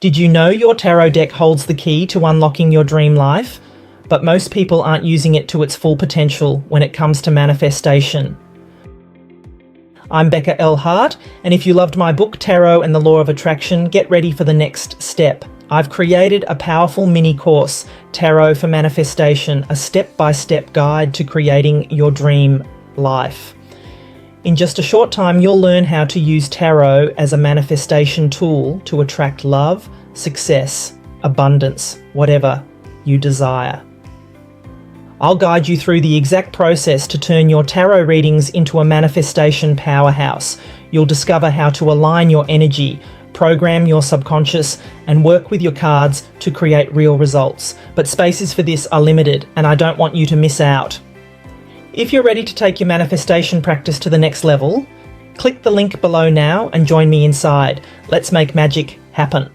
Did you know your tarot deck holds the key to unlocking your dream life? But most people aren't using it to its full potential when it comes to manifestation. I'm Becca L. Hart, and if you loved my book Tarot and the Law of Attraction, get ready for the next step. I've created a powerful mini course, Tarot for Manifestation, a step-by-step guide to creating your dream life. In just a short time, you'll learn how to use tarot as a manifestation tool to attract love, success, abundance, whatever you desire. I'll guide you through the exact process to turn your tarot readings into a manifestation powerhouse. You'll discover how to align your energy, program your subconscious, and work with your cards to create real results. But spaces for this are limited, and I don't want you to miss out. If you're ready to take your manifestation practice to the next level, click the link below now and join me inside. Let's make magic happen.